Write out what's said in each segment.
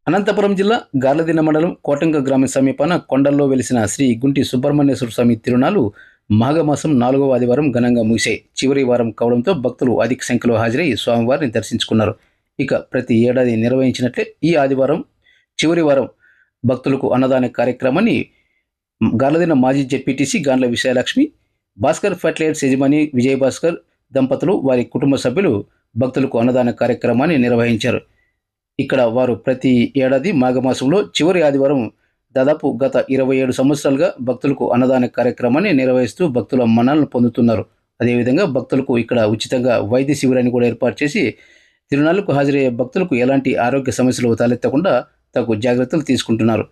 అనంతపురం జిల్లా గార్లదిన్న మండలం కోటంక గ్రామం సమీపాన కొండల్లో వెలిసిన శ్రీ గుంటి సుబ్రహ్మణ్యేశ్వర స్వామి తిరునాళ్లు మాఘమాసం 4వ ఆదివారం ఘనంగా ముగిశాయి. చివరి వారం కావడంతో భక్తులు అధిక సంఖ్యలో హాజరై స్వామివారిని దర్శించుకున్నారు. ఇక ప్రతి ఏడాది నిర్వహించినట్లే ఈ ఆదివారం చివరి వారం భక్తులకు అన్నదాన కార్యక్రమాన్ని గార్లదిన్న మాజీ జెడ్పీటీసీ గాండ్ల విజయలక్ష్మి, భాస్కర్ ఫర్టిలైజర్స్ యజమాని విజయభాస్కర్ దంపతులు వారి కుటుంబ సభ్యులు భక్తులకు అన్నదాన కార్యక్రమాన్ని నిర్వహించారు. ఇక్కడ వారు ప్రతి ఏడాది మాఘమాసంలో చివరి ఆదివారం దాదాపు గత 27 సంవత్సరాలుగా భక్తులకు అన్నదాన కార్యక్రమాన్ని నిర్వహిస్తూ భక్తుల మన్ననలు పొందుతున్నారు. అదేవిధంగా భక్తులకు ఇక్కడ ఉచితంగా వైద్య శిబిరాన్ని కూడా ఏర్పాటు చేసి తిరునాళ్లకు హాజరయ్యే భక్తులకు ఎలాంటి ఆరోగ్య సమస్యలు తలెత్తకుండా తగు జాగ్రత్తలు తీసుకుంటున్నారు.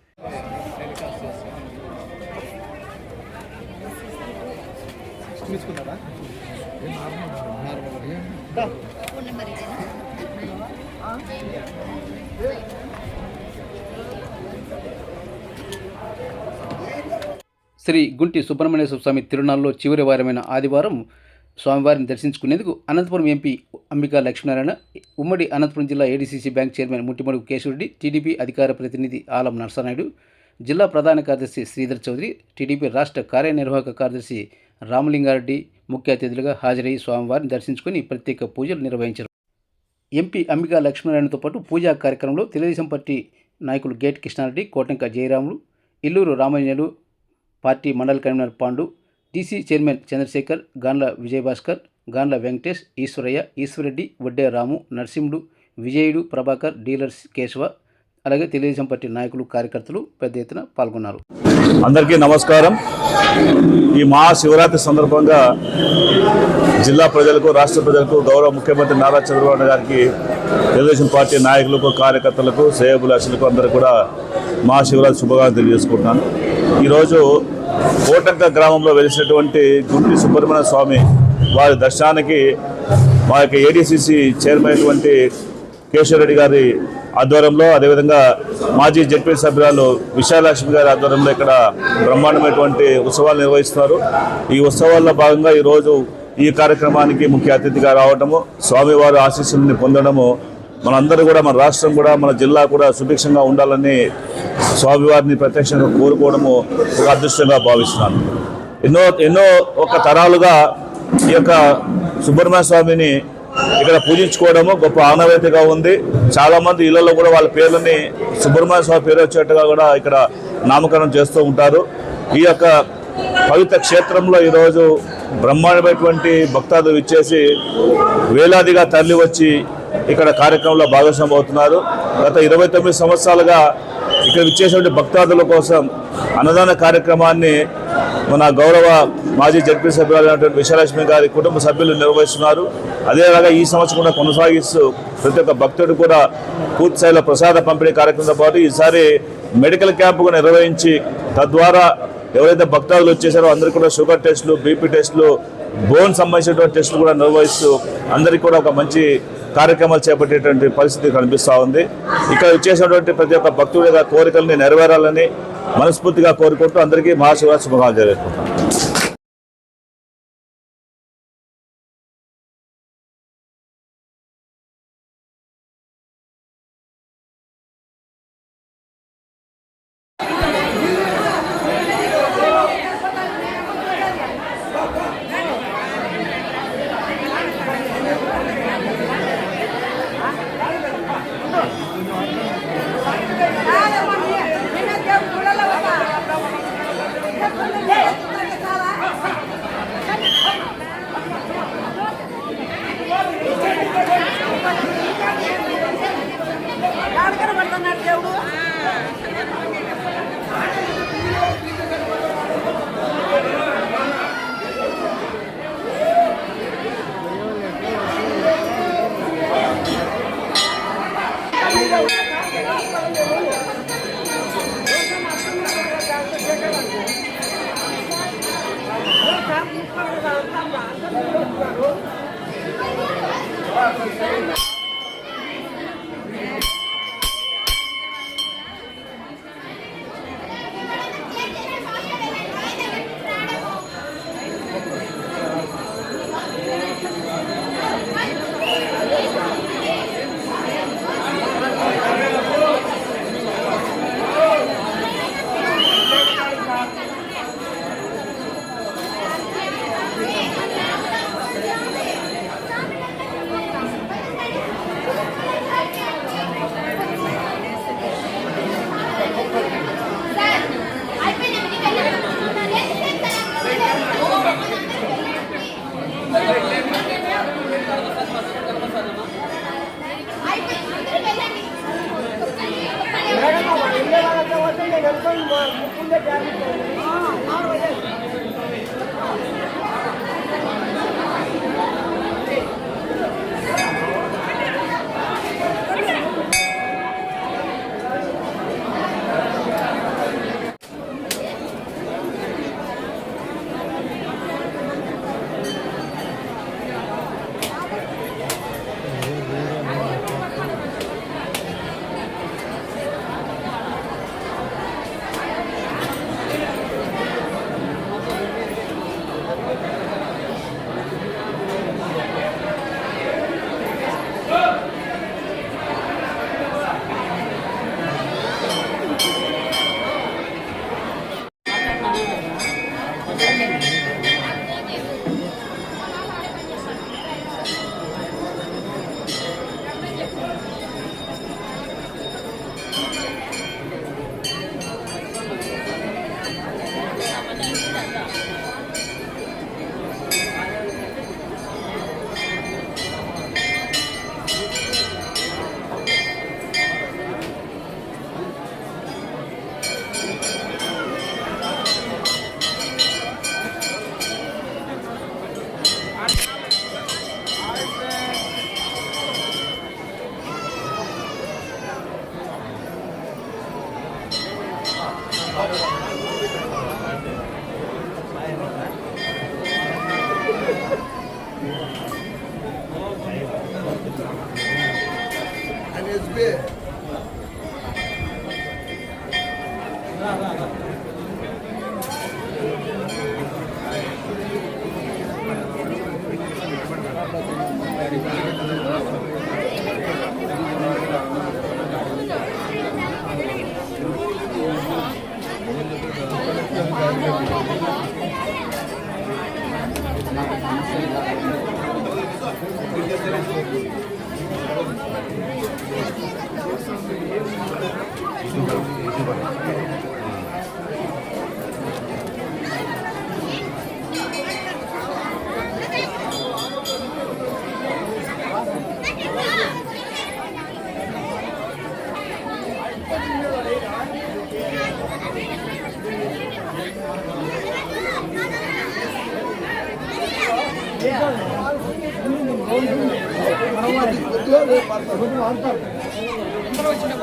శ్రీ గుంటి సుబ్రహ్మణ్యేశ్వర స్వామి తిరునాళ్ళలో చివరి వారమైన ఆదివారం స్వామివారిని దర్శించుకునేందుకు అనంతపురం ఎంపీ అంబికా లక్ష్మీనారాయణ, ఉమ్మడి అనంతపురం జిల్లా ADCC bank chairman Muttimadugu Keshavareddy, TDP అధికార ప్రతినిధి ఆలం నరసనాయుడు, జిల్లా ప్రధాన కార్యదర్శి శ్రీధర్ చౌదరి, టీడీపీ రాష్ట్ర కార్యనిర్వాహక కార్యదర్శి రామలింగారెడ్డి ముఖ్య అతిథులుగా హాజరయ్యి స్వామివారిని దర్శించుకుని ప్రత్యేక పూజలు నిర్వహించారు. ఎంపీ అంబికా లక్ష్మీనారాయణతో పాటు పూజా కార్యక్రమంలో తెలుగుదేశం పార్టీ నాయకులు గేట్ కృష్ణారెడ్డి, కోటంక జయరాములు, ఇల్లూరు రామయ్యలు, party mandal convener Pandu, DC chairman Chandrashekar, Gandla Vijayabhaskar, Gandla Venkatesh, Eswaraiah, Eswarreddy, Vadde Ramu, Narasimhudu, Vijayudu, Prabhakar, dealers Keshava, అలాగే తెలుగుదేశం పార్టీ నాయకులు కార్యకర్తలు పెద్ద ఎత్తున పాల్గొన్నారు. అందరికీ నమస్కారం. ఈ మహాశివరాత్రి సందర్భంగా జిల్లా ప్రజలకు, రాష్ట్ర ప్రజలకు గౌరవ ముఖ్యమంత్రి నారా చంద్రబాబు నాయుడు గారికి, తెలుగుదేశం పార్టీ నాయకులకు, కార్యకర్తలకు, శ్రేయోభిలాషులకు అందరూ కూడా మహాశివరాత్రి శుభాకాంక్షలు తెలియజేసుకుంటున్నాను. ఈరోజు కోటంక గ్రామంలో వెలిసినటువంటి గుంటి సుబ్రహ్మణ్య స్వామి వారి దర్శనానికి మా యొక్క ఏడీసీసీ చైర్మన్ అయినటువంటి కేశవరెడ్డి గారి ఆధ్వర్యంలో, అదేవిధంగా మాజీ జెడ్పీ సభ్యురాలు విజయలక్ష్మి గారి ఆధ్వర్యంలో ఇక్కడ బ్రహ్మాండమైనటువంటి ఉత్సవాలు నిర్వహిస్తున్నారు. ఈ ఉత్సవాల్లో భాగంగా ఈరోజు ఈ కార్యక్రమానికి ముఖ్య అతిథిగా రావడము, స్వామివారి ఆశీస్సుల్ని పొందడము, మనందరూ కూడా, మన రాష్ట్రం కూడా, మన జిల్లా కూడా సుభిక్షంగా ఉండాలని స్వామివారిని ప్రత్యక్షంగా కోరుకోవడము ఒక అదృష్టంగా భావిస్తున్నాను. ఎన్నో ఒక తరాలుగా ఈ యొక్క సుబ్రహ్మణ్య స్వామిని ఇక్కడ పూజించుకోవడము గొప్ప ఆనవాయితీగా ఉంది. చాలామంది ఇళ్లలో కూడా వాళ్ళ పేర్లని సుబ్రహ్మణ్య స్వామి పేరు వచ్చేట్టుగా కూడా ఇక్కడ నామకరణం చేస్తూ ఉంటారు. ఈ యొక్క పవిత్ర క్షేత్రంలో ఈరోజు బ్రహ్మాండమైనటువంటి భక్తాదులు ఇచ్చేసి వేలాదిగా తరలి వచ్చి ఇక్కడ కార్యక్రమంలో భాగస్వామ్యం అవుతున్నారు. గత 29 సంవత్సరాలుగా ఇక్కడ ఇచ్చేటువంటి భక్తాదుల కోసం అన్నదాన కార్యక్రమాన్ని మన గౌరవ మాజీ జడ్పీ సభ్యులైనటువంటి విజయలక్ష్మి గారి కుటుంబ సభ్యులు నిర్వహిస్తున్నారు. అదేలాగా ఈ సంవత్సరం కూడా కొనసాగిస్తూ ప్రతి ఒక్క భక్తుడు కూడా పూర్తి స్థాయిలో ప్రసాద పంపిణీ కార్యక్రమంతో పాటు ఈసారి మెడికల్ క్యాంపు కూడా నిర్వహించి, తద్వారా ఎవరైతే భక్తాదులు వచ్చేసారో అందరికీ కూడా షుగర్ టెస్టులు, బీపీ టెస్టులు, బోన్ సంబంధించినటువంటి టెస్టులు కూడా నిర్వహిస్తూ అందరికీ కూడా ఒక మంచి కార్యక్రమాలు చేపట్టేటువంటి పరిస్థితి కనిపిస్తూ ఉంది. ఇక్కడ వచ్చేసినటువంటి ప్రతి ఒక్క భక్తుడి యొక్క కోరికల్ని నెరవేరాలని మనస్ఫూర్తిగా కోరుకుంటూ అందరికీ మహాశివరాత్రి శుభాకాంక్షలు తెలియజేసుకుంటాను. అందరూ వచ్చిన